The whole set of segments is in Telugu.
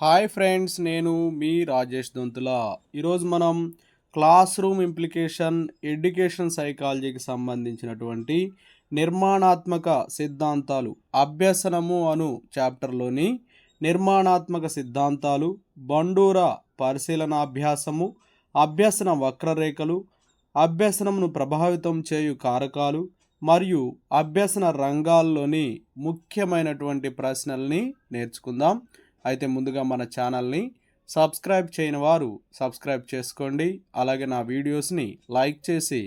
హాయ్ ఫ్రెండ్స్, నేను మీ రాజేష్ దొంతుల. ఈరోజు మనం క్లాస్ రూమ్ ఇంప్లికేషన్ ఎడ్యుకేషన్ సైకాలజీకి సంబంధించినటువంటి నిర్మాణాత్మక సిద్ధాంతాలు అభ్యసనము అను చాప్టర్లోని నిర్మాణాత్మక సిద్ధాంతాలు, బండూరా పరిశీలనాభ్యాసము, అభ్యసన వక్రరేఖలు, అభ్యసనమును ప్రభావితం చేయు కారకాలు మరియు అభ్యసన రంగాల్లోని ముఖ్యమైనటువంటి ప్రశ్నల్ని నేర్చుకుందాం. అయితే ముందుగా మన ఛానల్ని సబ్స్క్రైబ్ చేయని వారు సబ్స్క్రైబ్ చేసుకోండి. అలాగే నా వీడియోస్ని లైక్ చేసి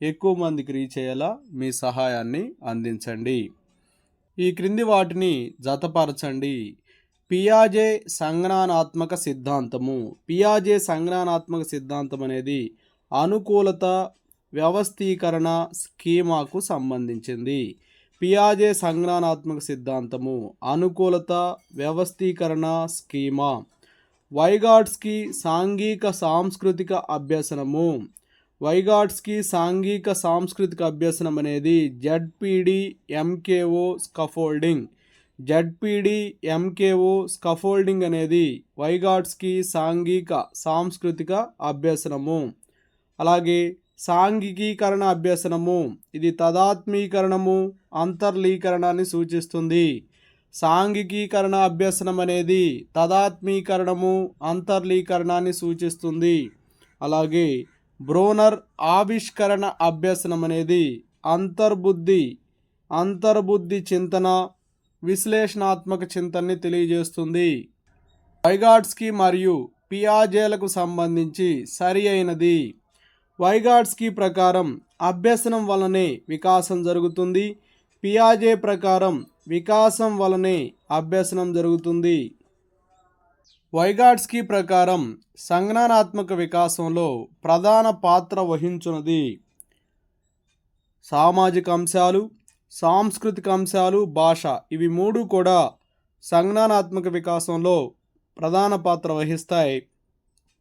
ఎక్కువ మందికి రీచ్ అయ్యేలా మీ సహాయాన్ని అందించండి. ఈ క్రింది వాటిని జతపరచండి. పియాజే సంజ్ఞానాత్మక సిద్ధాంతము. పియాజే సంజ్ఞానాత్మక సిద్ధాంతం అనేది అనుకూలత వ్యవస్థీకరణ స్కీమాకు సంబంధించింది. పియాజే సంజ్ఞానాత్మక సిద్ధాంతము అనుకూలత వ్యవస్థీకరణ స్కీమా. వైగాట్స్కీ సాంఘిక సాంస్కృతిక అభ్యసనము. వైగాట్స్కీ సాంఘిక సాంస్కృతిక అభ్యసనం అనేది జెడ్పిడి ఎంకేఓ స్కఫోల్డింగ్. జెడ్పిడి ఎంకేఓ స్కఫోల్డింగ్ అనేది వైగాట్స్కీ సాంఘిక సాంస్కృతిక అభ్యసనము. అలాగే సాంఘికీకరణ అభ్యసనము, ఇది తదాత్మీకరణము అంతర్లీకరణాన్ని సూచిస్తుంది. సాంఘికీకరణ అభ్యసనం అనేది తదాత్మీకరణము అంతర్లీకరణాన్ని సూచిస్తుంది. అలాగే బ్రోనర్ ఆవిష్కరణ అభ్యసనం అనేది అంతర్బుద్ధి చింతన విశ్లేషణాత్మక చింతనని తెలియజేస్తుంది. వైగాట్స్కీ మరియు పియాజేలకు సంబంధించి సరి అయినది. వైగాట్స్కీ ప్రకారం అభ్యసనం వలనే వికాసం జరుగుతుంది. పియాజే ప్రకారం వికాసం వలనే అభ్యసనం జరుగుతుంది. వైగాట్స్కీ ప్రకారం సంజ్ఞానాత్మక వికాసంలో ప్రధాన పాత్ర వహించున్నది సామాజిక అంశాలు, సాంస్కృతిక అంశాలు, భాష. ఇవి మూడు కూడా సంజ్ఞానాత్మక వికాసంలో ప్రధాన పాత్ర వహిస్తాయి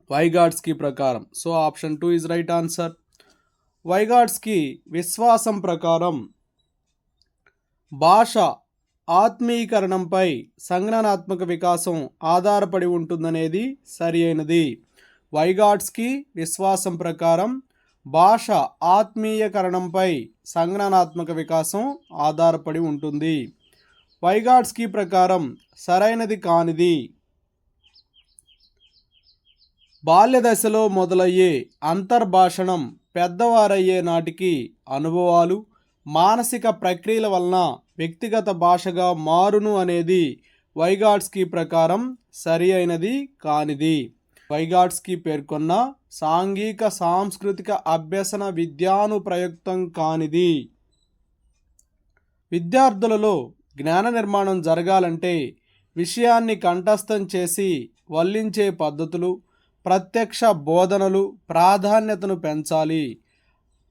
వైగాట్స్కీ ప్రకారం. So option 2 is right answer. Vygotsky విశ్వాసం ప్రకారం భాష ఆత్మీకరణంపై సంజ్ఞానాత్మక వికాసం ఆధారపడి ఉంటుందనేది సరి అయినది. వైగాట్స్కీ విశ్వాసం ప్రకారం భాష ఆత్మీయకరణంపై సంజ్ఞానాత్మక వికాసం ఆధారపడి ఉంటుంది. వైగాట్స్కీ ప్రకారం సరైనది కానిది. బాల్య దశలో మొదలయ్యే అంతర్భాషణం పెద్దవారయ్యే నాటికి అనుభవాలు, మానసిక ప్రక్రియల వలన వ్యక్తిగత భాషగా మారును అనేది వైగాట్స్కీ ప్రకారం సరి అయినది కానిది. వైగాట్స్కీ పేర్కొన్న సాంఘిక సాంస్కృతిక అభ్యసన విద్యానుప్రయుక్తం కానిది. విద్యార్థులలో జ్ఞాన నిర్మాణం జరగాలంటే విషయాన్ని కంఠస్థం చేసి వల్లించే పద్ధతులు, ప్రత్యక్ష బోధనలు ప్రాధాన్యతను పెంచాలి.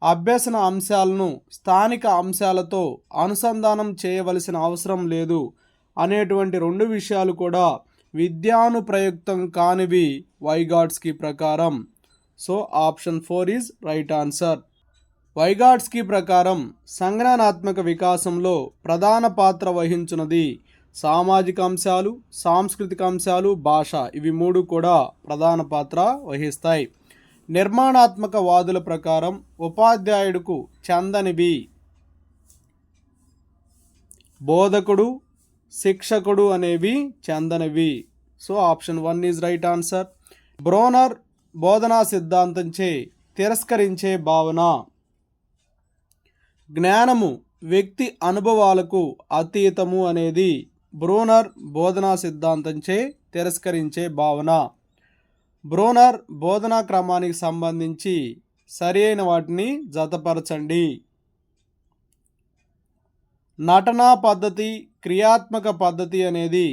అభ్యసన అంశాలను స్థానిక అంశాలతో అనుసంధానం చేయవలసిన అవసరం లేదు అనేటువంటి రెండు విషయాలు కూడా విద్యానుప్రయుక్తం కానివి వైగాట్స్కీ ప్రకారం. So option 4 is right answer. Vygotsky ప్రకారం సంజ్ఞానాత్మక వికాసంలో ప్రధాన పాత్ర వహించున్నది సామాజిక అంశాలు, సాంస్కృతిక అంశాలు, భాష. ఇవి మూడు కూడా ప్రధాన పాత్ర వహిస్తాయి. నిర్మాణాత్మక వాదుల ప్రకారం ఉపాధ్యాయుడుకు చెందనివి బోధకుడు, శిక్షకుడు అనేవి చెందనివి. So option 1 is right answer. Bruner బోధనా సిద్ధాంతంచే తిరస్కరించే భావన. జ్ఞానము వ్యక్తి అనుభవాలకు అతీతము అనేది బ్రోనర్ బోధనా సిద్ధాంతంచే తిరస్కరించే భావన. బ్రోనర్ బోధనా క్రమానికి సంబంధించి సరి అయిన వాటిని జతపరచండి. నటనా పద్ధతి, క్రియాత్మక పద్ధతి అనేది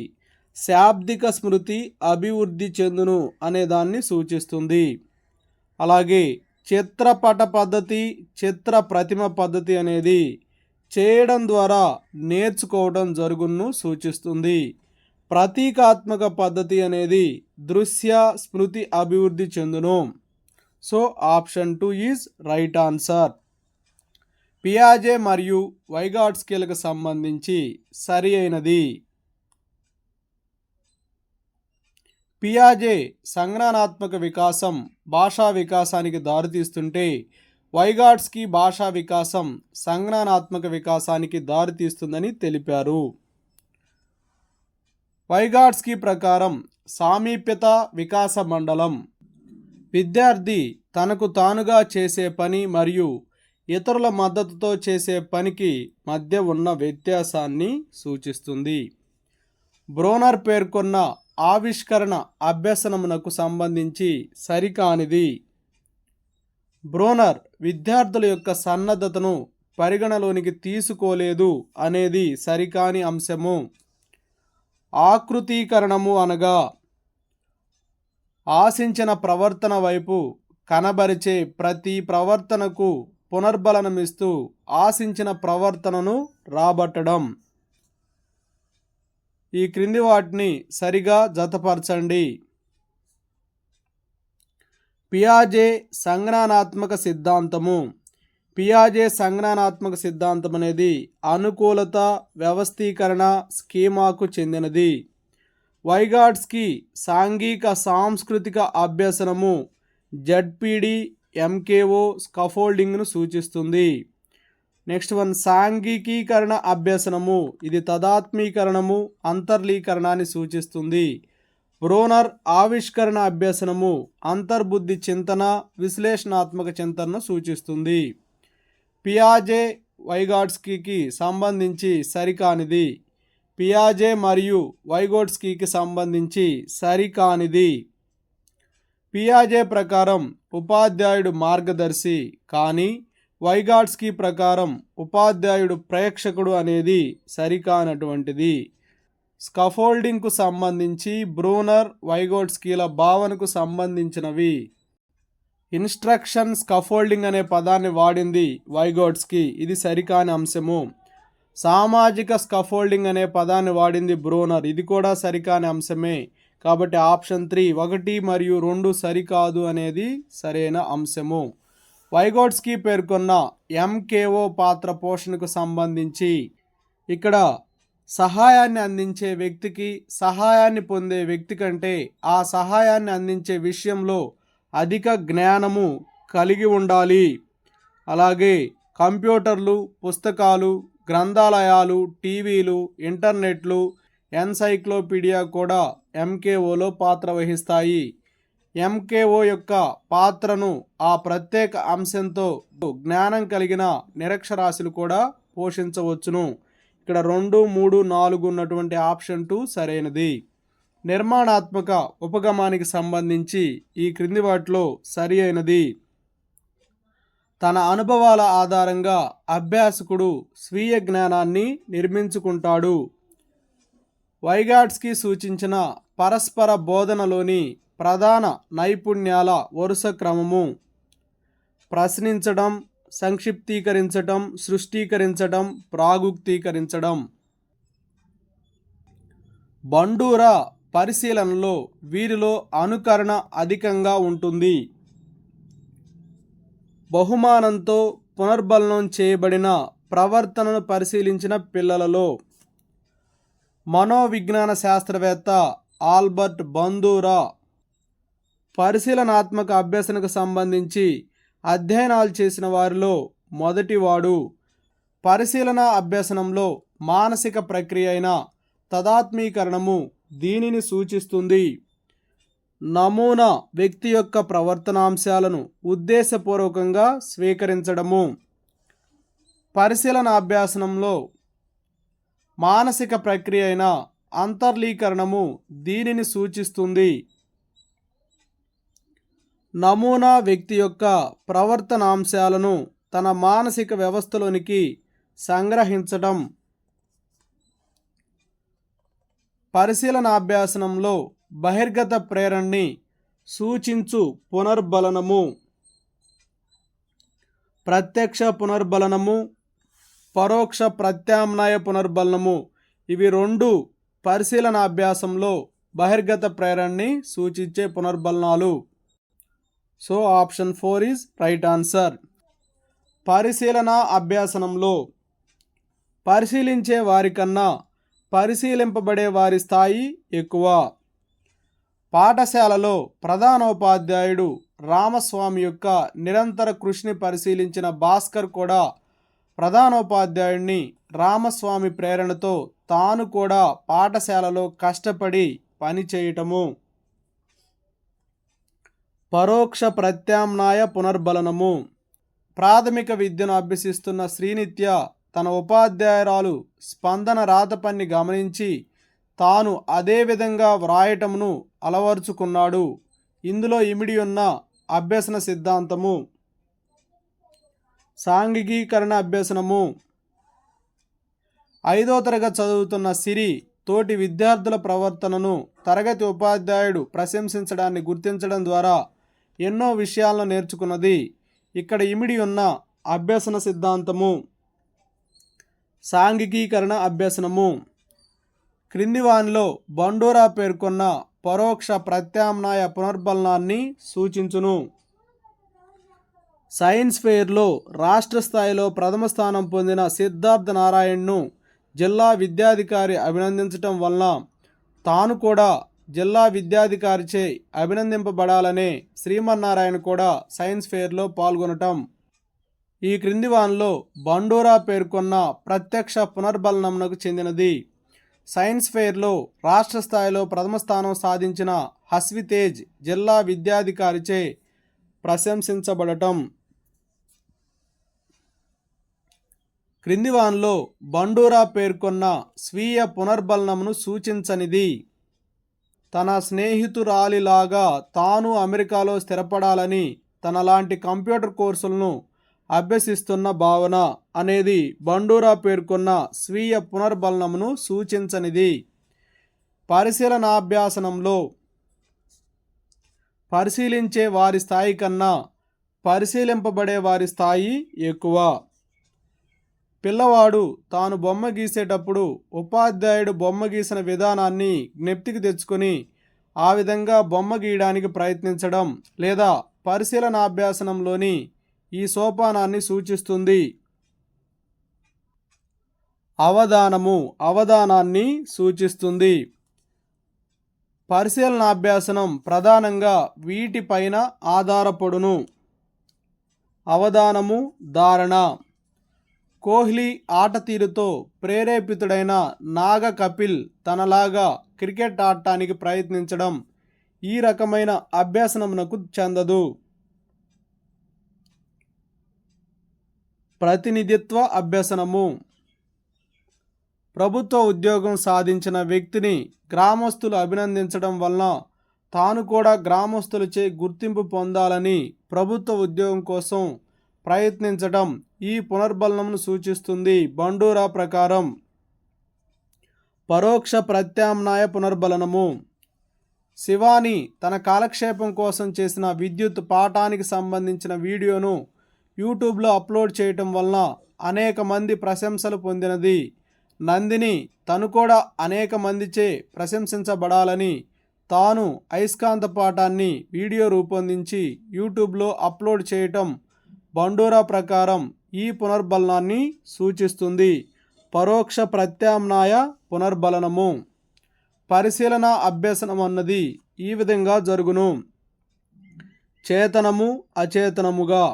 శాబ్దిక స్మృతి అభివృద్ధి చెందును అనే దాన్ని సూచిస్తుంది. అలాగే చిత్రపట పద్ధతి, చిత్ర ప్రతిమ పద్ధతి అనేది చేయడం ద్వారా నేర్చుకోవడం జరుగును సూచిస్తుంది. ప్రతీకాత్మక పద్ధతి అనేది దృశ్య స్మృతి అభివృద్ధి చెందును. So option 2 is right answer. పియాజే మరియు వైగాట్స్కీలకు సంబంధించి సరి అయినది. పియాజే సంజ్ఞానాత్మక వికాసం భాషా వికాసానికి దారితీస్తుంటే వైగాట్స్కీ భాషా వికాసం సంజ్ఞానాత్మక వికాసానికి దారితీస్తుందని తెలిపారు. వైగాట్స్కీ ప్రకారం సామీప్యత వికాస మండలం విద్యార్థి తనకు తానుగా చేసే పని మరియు ఇతరుల మద్దతుతో చేసే పనికి మధ్య ఉన్న వ్యత్యాసాన్ని సూచిస్తుంది. బ్రోనర్ పేర్కొన్న ఆవిష్కరణ అభ్యసనమునకు సంబంధించి సరికానిది. బ్రోనర్ విద్యార్థుల యొక్క సన్నద్ధతను పరిగణలోనికి తీసుకోలేదు అనేది సరికాని అంశము. ఆకృతీకరణము అనగా ఆశించిన ప్రవర్తన వైపు కనబరిచే ప్రతి ప్రవర్తనకు పునర్బలనమిస్తూ ఆశించిన ప్రవర్తనను రాబట్టడం. ఈ క్రింది వాటిని సరిగా జతపరచండి. పియాజే సంజ్ఞానాత్మక సిద్ధాంతము. పియాజే సంజ్ఞానాత్మక సిద్ధాంతం అనేది అనుకూలత వ్యవస్థీకరణ స్కీమాకు చెందినది. వైగాట్స్కీ సాంఘిక సాంస్కృతిక అభ్యసనము జెడ్పీడి ఎంకేఓ స్కాఫోల్డింగ్ను సూచిస్తుంది. నెక్స్ట్ వన్ సాంఘికీకరణ అభ్యసనము ఇది తదాత్మీకరణము అంతర్లీకరణాన్ని సూచిస్తుంది. బ్రోనర్ ఆవిష్కరణ అభ్యసనము అంతర్బుద్ధి చింతన విశ్లేషణాత్మక చింతనను సూచిస్తుంది. పియాజే వైగాట్స్కీకి సంబంధించి సరికానిది. పియాజే మరియు వైగోట్స్కీకి సంబంధించి సరికానిది. పియాజే ప్రకారం ఉపాధ్యాయుడు మార్గదర్శి కానీ వైగాట్స్కీ ప్రకారం ఉపాధ్యాయుడు ప్రేక్షకుడు అనేది సరికానటువంటిది. స్కాఫోల్డింగ్కు సంబంధించి బ్రూనర్ వైగోట్స్కీల భావనకు సంబంధించినవి. ఇన్స్ట్రక్షన్ స్కాఫోల్డింగ్ అనే పదాన్ని వాడింది వైగోట్స్కీ, ఇది సరికాని అంశము. సామాజిక స్కాఫోల్డింగ్ అనే పదాన్ని వాడింది బ్రూనర్, ఇది కూడా సరికాని అంశమే. కాబట్టి ఆప్షన్ 3 1 మరియు 2 సరికాదు అనేది సరైన అంశము. వైగోట్స్కీ పేర్కొన్న ఎంకేఓ పాత్ర పోషణకు సంబంధించి ఇక్కడ సహాయాన్ని అందించే వ్యక్తికి సహాయాన్ని పొందే వ్యక్తి కంటే ఆ సహాయాన్ని అందించే విషయంలో అధిక జ్ఞానము కలిగి ఉండాలి. అలాగే కంప్యూటర్లు పుస్తకాలు గ్రంథాలయాలు టీవీలు ఇంటర్నెట్లు ఎన్సైక్లోపీడియా కూడా ఎంకేఓలో పాత్ర వహిస్తాయి. ఎంకేఓ యొక్క పాత్రను ఆ ప్రత్యేక అంశంతో జ్ఞానం కలిగిన నిరక్షరాస్యులు కూడా పోషించవచ్చును. ఇక్కడ 2, 3, 4 ఉన్నటువంటి ఆప్షన్ 2 సరైనది. నిర్మాణాత్మక ఉపగమానికి సంబంధించి ఈ క్రింది వాటిలో సరి అయినది. తన అనుభవాల ఆధారంగా అభ్యాసకుడు స్వీయ జ్ఞానాన్ని నిర్మించుకుంటాడు. వైగాట్స్కీ సూచించిన పరస్పర బోధనలోని ప్రధాన నైపుణ్యాల వరుస క్రమము ప్రశ్నించడం, సంక్షిప్తీకరించడం, సృష్టీకరించడం, ప్రాగుక్తీకరించడం. బండూరా పరిశీలనలో వీరిలో అనుకరణ అధికంగా ఉంటుంది. బహుమానంతో పునర్బలనం చేయబడిన ప్రవర్తనను పరిశీలించిన పిల్లలలో మనోవిజ్ఞాన శాస్త్రవేత్త ఆల్బర్ట్ బండూరా పరిశీలనాత్మక అభ్యసనకు సంబంధించి అధ్యయనాలు చేసిన వారిలో మొదటివాడు. పరిశీలన అభ్యసనంలో మానసిక ప్రక్రియ అయిన తదాత్మీకరణము దీనిని సూచిస్తుంది. నమూనా వ్యక్తి యొక్క ప్రవర్తనాంశాలను ఉద్దేశపూర్వకంగా స్వీకరించడము. పరిశీలన అభ్యాసనంలో మానసిక ప్రక్రియ అయిన అంతర్లీకరణము దీనిని సూచిస్తుంది. నమూనా వ్యక్తి యొక్క ప్రవర్తనాంశాలను తన మానసిక వ్యవస్థలోనికి సంగ్రహించడం. పరిశీలనాభ్యాసనంలో బహిర్గత ప్రేరణని సూచించు పునర్బలనము. ప్రత్యక్ష పునర్బలనము పరోక్ష ప్రత్యామ్నాయ పునర్బలనము ఇవి 2 పరిశీలనాభ్యాసంలో బహిర్గత ప్రేరణని సూచించే పునర్బలనాలు. So option 4 is right answer. పరిశీలన అభ్యాసనంలో పరిశీలించే వారికన్నా పరిశీలింపబడే వారి స్థాయి ఎక్కువ. పాఠశాలలో ప్రధానోపాధ్యాయుడు రామస్వామి యొక్క నిరంతర కృషిని పరిశీలించిన భాస్కర్ కూడా ప్రధానోపాధ్యాయుడిని రామస్వామి ప్రేరణతో తాను కూడా పాఠశాలలో కష్టపడి పనిచేయటము. పరోక్ష ప్రత్యామ్నాయ పునర్బలనము. ప్రాథమిక విద్యను అభ్యసిస్తున్న శ్రీనిత్య తన ఉపాధ్యాయురాలు స్పందన రాతపన్ని గమనించి తాను అదే విధంగా వ్రాయటమును అలవర్చుకున్నాడు. ఇందులో ఇమిడి ఉన్న అభ్యసన సిద్ధాంతము. సాంఘికీకరణ అభ్యసనము. 5వ తరగతి చదువుతున్న సిరి తోటి విద్యార్థుల ప్రవర్తనను తరగతి ఉపాధ్యాయుడు ప్రశంసించడాన్ని గుర్తించడం ద్వారా ఎన్నో విషయాలను నేర్చుకున్నది. ఇక్కడ ఇమిడి ఉన్న అభ్యసన సిద్ధాంతము. సాంఘికీకరణ అభ్యసనము. క్రింది వానిలో బండూరా పేర్కొన్న పరోక్ష ప్రత్యామ్నాయ పునర్బలనాన్ని సూచించును. సైన్స్ ఫెయిర్లో రాష్ట్ర స్థాయిలో ప్రథమ స్థానం పొందిన సిద్ధార్థ నారాయణ్ను జిల్లా విద్యాధికారి అభినందించటం వలన తాను కూడా జిల్లా విద్యాధికారిచే అభినందింపబడాలనే శ్రీమన్నారాయణ కూడా సైన్స్ ఫెయిర్లో పాల్గొనటం. ఈ క్రింది వానిలో బండూరా పేర్కొన్న ప్రత్యక్ష పునర్బలనంకు చెందినది. సైన్స్ ఫెయిర్లో రాష్ట్ర స్థాయిలో ప్రథమ స్థానం సాధించిన హస్వితేజ్ జిల్లా విద్యాధికారిచే ప్రశంసించబడటం. క్రింది వానిలో బండూరా పేర్కొన్న స్వీయ పునర్బలనమును సూచించనిది. తన స్నేహితురాలిలాగా తాను అమెరికాలో స్థిరపడాలని తనలాంటి కంప్యూటర్ కోర్సులను అభ్యసిస్తున్న భావన అనేది బండూరా పేర్కొన్న స్వీయ పునర్బలనమును సూచించనిది. పరిశీలనాభ్యాసనంలో పరిశీలించే వారి స్థాయి కన్నా పరిశీలింపబడే వారి స్థాయి ఎక్కువ. పిల్లవాడు తాను బొమ్మ గీసేటప్పుడు ఉపాధ్యాయుడు బొమ్మ గీసిన విధానాన్ని జ్ఞప్తికి తెచ్చుకొని ఆ విధంగా బొమ్మ గీయడానికి ప్రయత్నించడం లేదా పరిశీలనాభ్యాసనంలోని ఈ సోపానాన్ని సూచిస్తుంది. అవధానము అవధానాన్ని సూచిస్తుంది. పరిశీలనాభ్యాసనం ప్రధానంగా వీటిపైన ఆధారపడును. అవధానము, ధారణ. కోహ్లీ ఆట తీరుతో ప్రేరేపితుడైన నాగ కపిల్ తనలాగా క్రికెట్ ఆడటానికి ప్రయత్నించడం ఈ రకమైన అభ్యాసనమునకు చెందదు. ప్రతినిధిత్వ అభ్యసనము. ప్రభుత్వ ఉద్యోగం సాధించిన వ్యక్తిని గ్రామస్తులు అభినందించడం వలన తాను కూడా గ్రామస్తులచే గుర్తింపు పొందాలని ప్రభుత్వ ఉద్యోగం కోసం ప్రయత్నించడం ఈ పునర్బలనమును సూచిస్తుంది. బండూరా ప్రకారం. పరోక్ష ప్రత్యామ్నాయ పునర్బలనము. శివాని తన కాలక్షేపం కోసం చేసిన విద్యుత్ పాఠానికి సంబంధించిన వీడియోను యూట్యూబ్లో అప్లోడ్ చేయటం వలన అనేక మంది ప్రశంసలు పొందినది. నందిని తను కూడా అనేక మందిచే ప్రశంసించబడాలని తాను అయస్కాంత పాఠాన్ని వీడియో రూపొందించి యూట్యూబ్లో అప్లోడ్ చేయటం బండూరా ప్రకారం ఈ పునర్బలనాన్ని సూచిస్తుంది. పరోక్ష ప్రత్యామ్నాయ పునర్బలనము. పరిశీలన అభ్యసనం అన్నది ఈ విధంగా జరుగును. చేతనము, అచేతనముగా.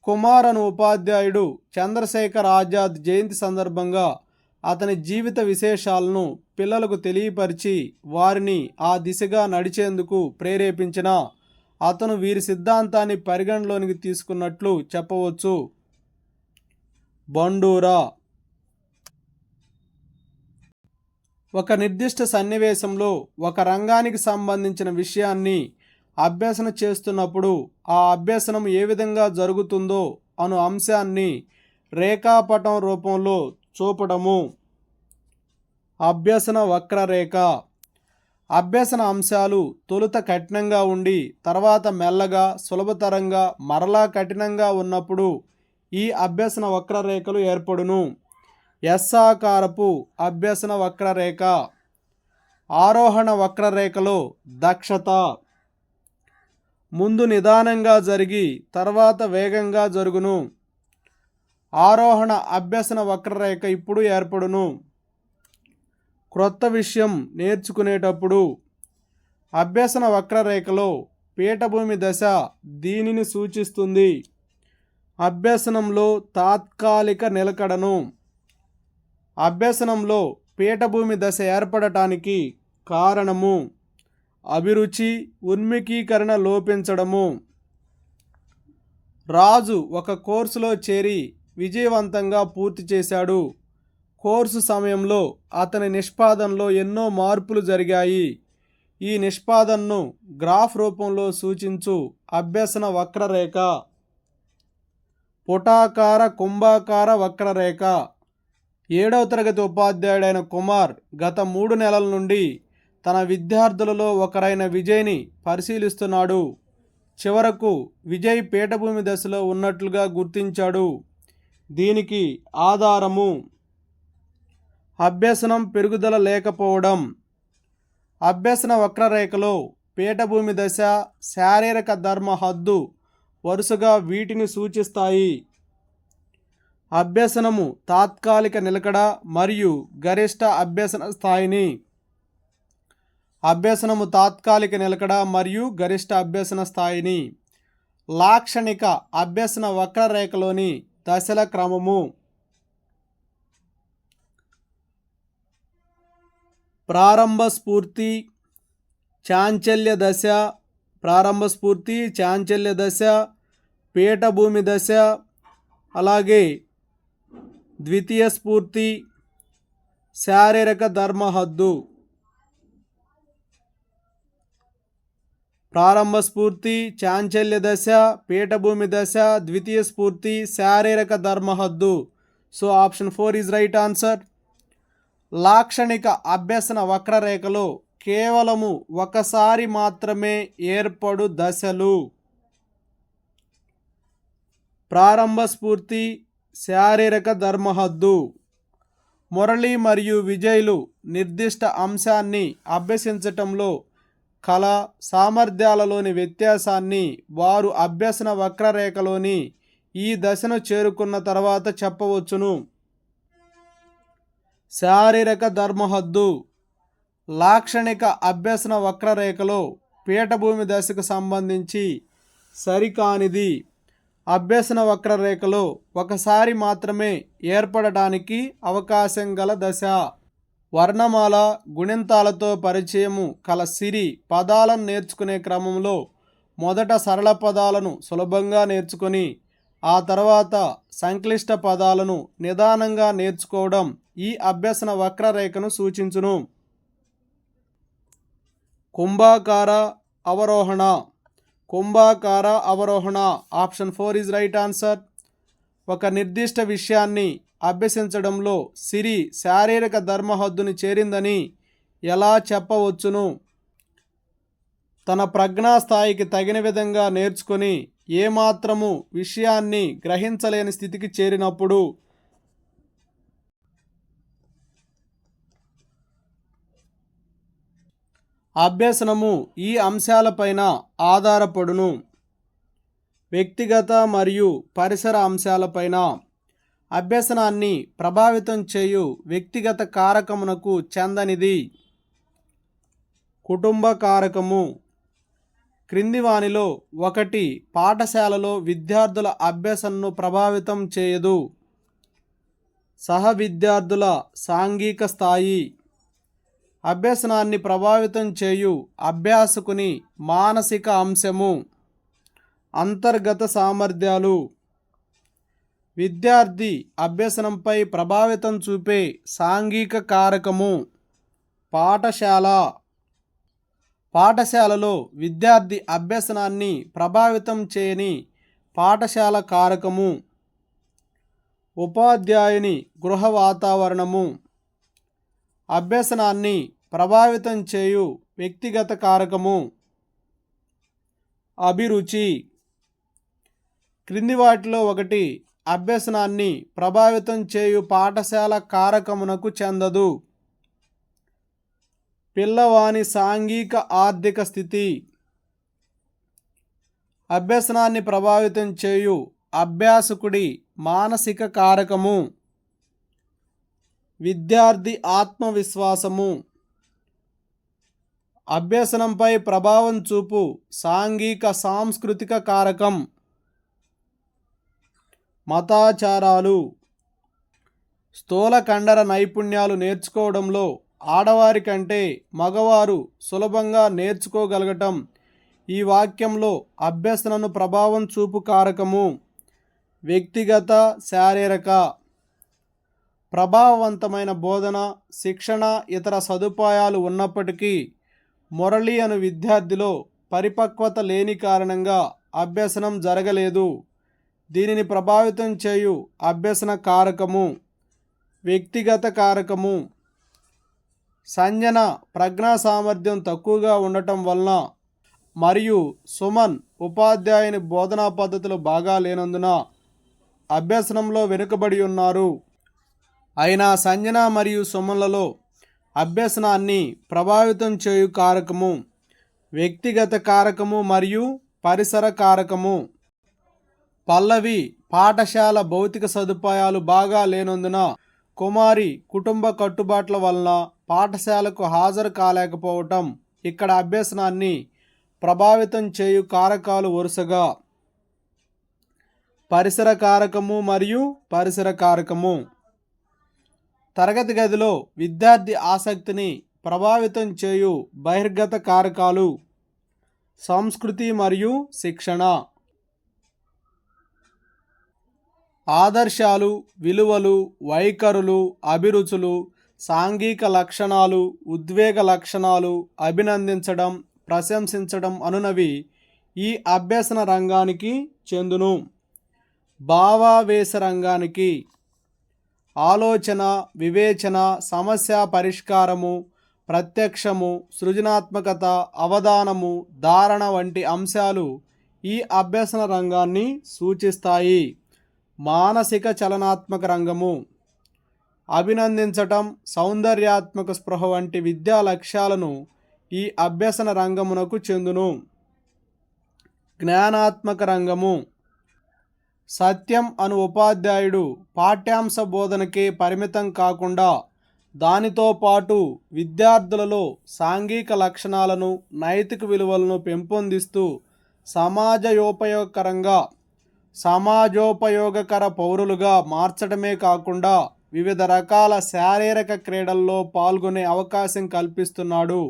కుమార్ అను ఉపాధ్యాయుడు చంద్రశేఖర్ ఆజాద్ జయంతి సందర్భంగా అతని జీవిత విశేషాలను పిల్లలకు తెలియపరిచి వారిని ఆ దిశగా నడిచేందుకు ప్రేరేపించిన అతను వీరి సిద్ధాంతాన్ని పరిగణలోనికి తీసుకున్నట్లు చెప్పవచ్చు. బండూరా ఒక నిర్దిష్ట సన్నివేశంలో ఒక రంగానికి సంబంధించిన విషయాన్ని అభ్యసన చేస్తున్నప్పుడు ఆ అభ్యసనం ఏ విధంగా జరుగుతుందో అను అంశాన్ని రేఖాపటం రూపంలో చూపడము. అభ్యసన వక్రరేఖ. అభ్యసన అంశాలు తొలుత కఠినంగా ఉండి తర్వాత మెల్లగా సులభతరంగా మరలా కఠినంగా ఉన్నప్పుడు ఈ అభ్యసన వక్రరేఖలు ఏర్పడును. ఎస్సాకారపు అభ్యసన వక్రరేఖ. ఆరోహణ వక్రరేఖలో దక్షత. ముందు నిదానంగా జరిగి తర్వాత వేగంగా జరుగును. ఆరోహణ అభ్యసన వక్రరేఖ ఇప్పుడు ఏర్పడును. క్రొత్త విషయం నేర్చుకునేటప్పుడు అభ్యసన వక్రరేఖలో పీఠభూమి దశ దీనిని సూచిస్తుంది. అభ్యసనంలో తాత్కాలిక నిలకడను. అభ్యసనంలో పీఠభూమి దశ ఏర్పడటానికి కారణము అభిరుచి, ఉన్ముఖీకరణ లోపించడము. రాజు ఒక కోర్సులో చేరి విజయవంతంగా పూర్తి చేశాడు. కోర్సు సమయంలో అతని నిష్పాదనలో ఎన్నో మార్పులు జరిగాయి. ఈ నిష్పాదనను గ్రాఫ్ రూపంలో సూచించు అభ్యసన వక్రరేఖ పుటాకార కుంభాకార వక్రరేఖ. 7వ తరగతి ఉపాధ్యాయుడైన కుమార్ గత 3 నెలల నుండి తన విద్యార్థులలో ఒకరైన విజయ్ని పరిశీలిస్తున్నాడు. చివరకు విజయ్ పీఠభూమి దశలో ఉన్నట్లుగా గుర్తించాడు. దీనికి ఆధారము అభ్యసనం పెరుగుదల లేకపోవడం. అభ్యసన వక్రరేఖలో పీఠభూమి దశ, శారీరక ధర్మ హద్దు వరుసగా వీటిని సూచిస్తాయి. అభ్యసనము తాత్కాలిక నిలకడ మరియు గరిష్ట అభ్యసన స్థాయిని. అభ్యసనము తాత్కాలిక నిలకడ మరియు గరిష్ట అభ్యసన స్థాయిని. లాక్షణిక అభ్యసన వక్రరేఖలోని దశల క్రమము. ప్రారంభ స్ఫూర్తి, చాంచల్య దశ, ప్రారంభ స్ఫూర్తి, చాంచల్య దశ, పీఠభూమి దశ, అలాగే ద్వితీయ స్ఫూర్తి, శారీరక ధర్మ హద్దు. ప్రారంభ స్ఫూర్తి, చాంచల్య దశ, పీఠభూమి దశ, ద్వితీయ స్ఫూర్తి, శారీరక ధర్మ హద్దు. So option 4 is right answer. లాక్షణిక అభ్యసన వక్రరేఖలో కేవలము ఒకసారి మాత్రమే ఏర్పడు దశలు. ప్రారంభ స్ఫూర్తి, శారీరక ధర్మ హద్దు. మురళి మరియు విజయ్లు నిర్దిష్ట అంశాన్ని అభ్యసించటంలో కళ, సామర్థ్యాలలోని వ్యత్యాసాన్ని వారు అభ్యసన వక్రరేఖలోని ఈ దశను చేరుకున్న తర్వాత చెప్పవచ్చును. శారీరక ధర్మ హద్దు. లాక్షణిక అభ్యసన వక్రరేఖలో పీఠభూమి దశకు సంబంధించి సరికానిది. అభ్యసన వక్రరేఖలో ఒకసారి మాత్రమే ఏర్పడటానికి అవకాశం గల దశ. వర్ణమాల, గుణింతాలతో పరిచయము కల సిరి పదాలను నేర్చుకునే క్రమంలో మొదట సరళ పదాలను సులభంగా నేర్చుకొని ఆ తర్వాత సంక్లిష్ట పదాలను నిదానంగా నేర్చుకోవడం ఈ అభ్యసన వక్రరేఖను సూచించును. కుంభాకార అవరోహణ. కుంభాకార అవరోహణ. Option 4 is right answer. ఒక నిర్దిష్ట విషయాన్ని అభ్యసించడంలో సిరి శారీరక ధర్మ హద్దుని చేరిందని ఎలా చెప్పవచ్చును? తన ప్రజ్ఞా స్థాయికి తగిన విధంగా నేర్చుకొని ఏమాత్రము విషయాన్ని గ్రహించలేని స్థితికి చేరినప్పుడు. అభ్యసనము ఈ అంశాలపైన ఆధారపడును. వ్యక్తిగత మరియు పరిసర అంశాలపైన. అభ్యసనాన్ని ప్రభావితం చేయు వ్యక్తిగత కారకమునకు చెందనిది. కుటుంబ కారకము. క్రింది వానిలో ఒకటి పాఠశాలలో విద్యార్థుల అభ్యసనను ప్రభావితం చేయదు. సహ విద్యార్థుల సాంఘిక స్థాయి. అభ్యసనాన్ని ప్రభావితం చేయు అభ్యాసకుని మానసిక అంశము. అంతర్గత సామర్థ్యాలు. విద్యార్థి అభ్యసనంపై ప్రభావితం చూపే సాంఘిక కారకము. పాఠశాల. పాఠశాలలో విద్యార్థి అభ్యసనాన్ని ప్రభావితం చేయని పాఠశాల కారకము. ఉపాధ్యాయుని గృహ వాతావరణము. అభ్యసనాన్ని ప్రభావితం చేయు వ్యక్తిగత కారకము. అభిరుచి. క్రింది వాటిలో ఒకటి అభ్యసనాన్ని ప్రభావితం చేయు పాఠశాల కారకమునకు చెందదు. పిల్లవాని సాంఘిక ఆర్థిక స్థితి. అభ్యసనాన్ని ప్రభావితం చేయు అభ్యాసకుడి మానసిక కారకము. విద్యార్థి ఆత్మవిశ్వాసము. అభ్యసనంపై ప్రభావం చూపు సాంఘిక సాంస్కృతిక కారకం. మతాచారాలు. స్థూల కండర నైపుణ్యాలు నేర్చుకోవడంలో ఆడవారి కంటే మగవారు సులభంగా నేర్చుకోగలగటం ఈ వాక్యంలో అభ్యసనను ప్రభావం చూపు కారకము. వ్యక్తిగత శారీరక. ప్రభావవంతమైన బోధన, శిక్షణ, ఇతర సదుపాయాలు ఉన్నప్పటికీ మురళి అను విద్యార్థిలో పరిపక్వత లేని కారణంగా అభ్యసనం జరగలేదు. దీనిని ప్రభావితం చేయు అభ్యసన కారకము వ్యక్తిగత కారకము. సంజన ప్రజ్ఞా సామర్థ్యం తక్కువగా ఉండటం వలన మరియు సుమన్ ఉపాధ్యాయుని బోధనా పద్ధతులు బాగా లేనందున అభ్యసనంలో వెనుకబడి ఉన్నారు. అయినా సంజన మరియు సుమన్లలో అభ్యసనాన్ని ప్రభావితం చేయు కారకము వ్యక్తిగత కారకము మరియు పరిసర కారకము. పల్లవి పాఠశాల భౌతిక సదుపాయాలు బాగా లేనందున కుమారి కుటుంబ కట్టుబాట్ల వలన పాఠశాలకు హాజరు కాలేకపోవటం ఇక్కడ అభ్యసనాన్ని ప్రభావితం చేయు కారకాలు వరుసగా పరిసర కారకము మరియు పరిసర కారకము. తరగతి గదిలో విద్యార్థి ఆసక్తిని ప్రభావితం చేయు బహిర్గత కారకాలు సంస్కృతి మరియు శిక్షణ. ఆదర్శాలు, విలువలు, వైఖరులు, అభిరుచులు, సాంఘిక లక్షణాలు, ఉద్వేగ లక్షణాలు, అభినందించడం, ప్రశంసించడం అనునవి ఈ అభ్యసన రంగానికి చెందును. భావావేశ రంగానికి ఆలోచన, వివేచన, సమస్య పరిష్కారము, ప్రత్యక్షము, సృజనాత్మకత, అవధానము, ధారణ వంటి అంశాలు ఈ అభ్యసన రంగాన్ని సూచిస్తాయి. మానసిక చలనాత్మక రంగము అభినందించటం, సౌందర్యాత్మక స్పృహ వంటి విద్యా లక్ష్యాలను ఈ అభ్యసన రంగమునకు చెందును. జ్ఞానాత్మక రంగము సత్యం అను ఉపాధ్యాయుడు పాఠ్యాంశ బోధనకే పరిమితం కాకుండా దానితో పాటు విద్యార్థులలో సాంఘిక లక్షణాలను, నైతిక విలువలను పెంపొందిస్తూ సమాజోపయోగకర పౌరులుగా మార్చడమే కాకుండా వివిధ రకాల శారీరక క్రీడల్లో పాల్గొనే అవకాశం కల్పిస్తున్నాడు.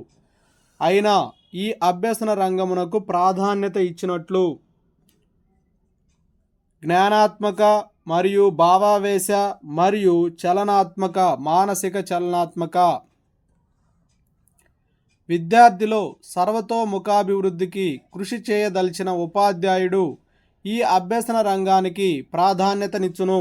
అయినా ఈ అభ్యసన రంగమునకు ప్రాధాన్యత ఇచ్చినట్లు జ్ఞానాత్మక మరియు భావావేశ మరియు చలనాత్మక మానసిక చలనాత్మక. విద్యార్థిలో సర్వతోముఖాభివృద్ధికి కృషి చేయదలిచిన ఉపాధ్యాయుడు ఈ అభ్యసన రంగానికి ప్రాధాన్యతనిచ్చును.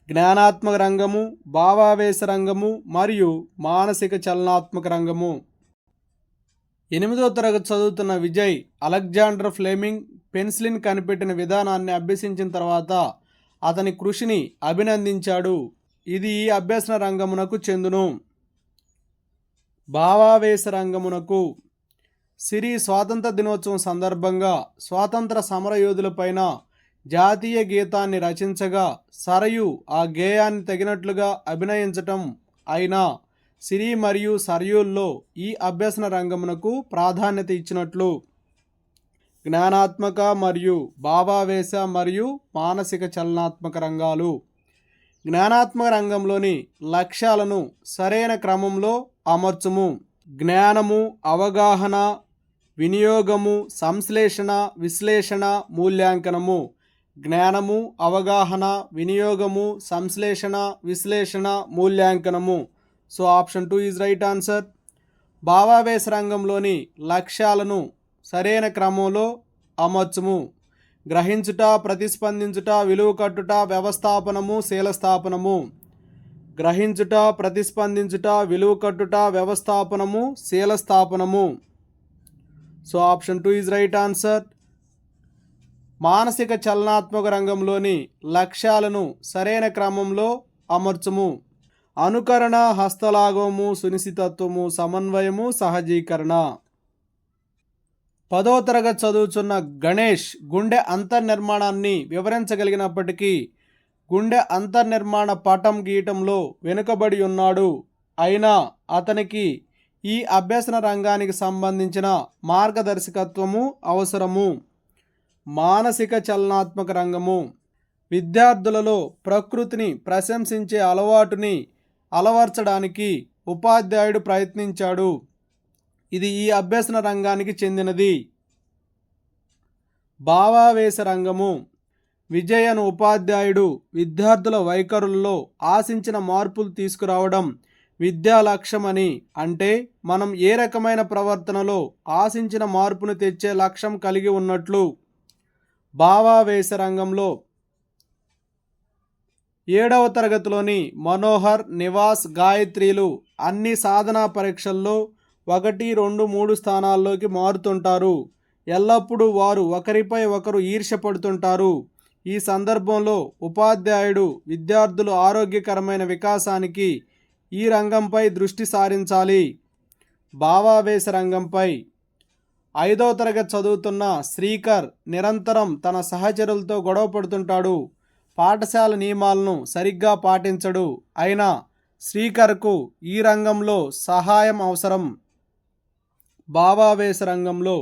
జ్ఞానాత్మక రంగము, భావావేశ రంగము మరియు మానసిక చలనాత్మక రంగము. 8వ తరగతి చదువుతున్న విజయ్ అలెగ్జాండర్ ఫ్లెమింగ్ పెన్సిలిన్ కనిపెట్టిన విధానాన్ని అభ్యసించిన తర్వాత అతని కృషిని అభినందించాడు. ఇది ఈ అభ్యసన రంగమునకు చెందును. భావావేశ రంగమునకు సిరి స్వాతంత్ర దినోత్సవం సందర్భంగా స్వాతంత్ర సమరయోధులపైన జాతీయ గీతాన్ని రచించగా సరయు ఆ గేయాన్ని తగినట్లుగా అభినయించటం అయినా సిరి మరియు సరయుల్లో ఈ అభ్యసన రంగమునకు ప్రాధాన్యత ఇచ్చినట్లు జ్ఞానాత్మక మరియు భావావేశ మరియు మానసిక చలనాత్మక రంగాలు. జ్ఞానాత్మక రంగంలోని లక్ష్యాలను సరైన క్రమంలో అమర్చుము. జ్ఞానము, అవగాహన, వినియోగము, సంశ్లేషణ, విశ్లేషణ, మూల్యాంకనము. జ్ఞానము, అవగాహన, వినియోగము, సంశ్లేషణ, విశ్లేషణ, మూల్యాంకనము. So option 2 is right answer. భావావేశ రంగంలోని లక్ష్యాలను సరైన క్రమంలో అమర్చుము. గ్రహించుట, ప్రతిస్పందించుట, విలువ కట్టుట, వ్యవస్థాపనము, శీలస్థాపనము. గ్రహించుట, ప్రతిస్పందించుట, విలువ కట్టుట, వ్యవస్థాపనము, శీలస్థాపనము. So option 2 is right answer. మానసిక చలనాత్మక రంగంలోని లక్ష్యాలను సరైన క్రమంలో అమర్చుము. అనుకరణ, హస్తలాఘవము, సునిశ్చితత్వము, సమన్వయము, సహజీకరణ. 10వ తరగతి చదువుతున్న గణేష్ గుండె అంతర్నిర్మాణాన్ని వివరించగలిగినప్పటికీ గుండె అంతర్నిర్మాణ పటం గీయటంలో వెనుకబడి ఉన్నాడు. అయినా అతనికి ఈ అభ్యసన రంగానికి సంబంధించిన మార్గదర్శకత్వము అవసరము. మానసిక చలనాత్మక రంగము. విద్యార్థులలో ప్రకృతిని ప్రశంసించే అలవాటుని అలవర్చడానికి ఉపాధ్యాయుడు ప్రయత్నించాడు. ఇది ఈ అభ్యసన రంగానికి చెందినది. భావావేశ రంగము. విజయన్ ఉపాధ్యాయుడు విద్యార్థుల వైఖరుల్లో ఆశించిన మార్పులు తీసుకురావడం విద్యా లక్ష్యమని, అంటే మనం ఏ రకమైన ప్రవర్తనలో ఆశించిన మార్పును తెచ్చే లక్ష్యం కలిగి ఉన్నట్లు. భావావేశ రంగంలో 7వ తరగతిలోని మనోహర్, నివాస్, గాయత్రీలు అన్ని సాధనా పరీక్షల్లో 1, 2, 3 స్థానాల్లోకి మారుతుంటారు. ఎల్లప్పుడూ వారు ఒకరిపై ఒకరు ఈర్ష్యపడుతుంటారు. ఈ సందర్భంలో ఉపాధ్యాయుడు విద్యార్థులు ఆరోగ్యకరమైన వికాసానికి ఈ రంగంపై దృష్టి సారించాలి. భావావేశ రంగంపై 5వ తరగతి చదువుతున్న శ్రీకర్ నిరంతరం తన సహచరులతో గొడవ పడుతుంటాడు. పాఠశాల నియమాలను సరిగ్గా పాటించడు. అయినా శ్రీకర్కు ఈ రంగంలో సహాయం అవసరం. భావావేశ రంగంలో.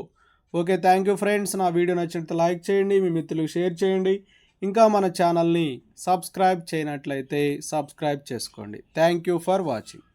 Okay, thank you friends. నా వీడియో నచ్చినట్లయితే లైక్ చేయండి, మీ మిత్రులకు షేర్ చేయండి. ఇంకా మన ఛానల్ని సబ్స్క్రైబ్ చేయనట్లయితే సబ్స్క్రైబ్ చేసుకోండి. Thank you for watching.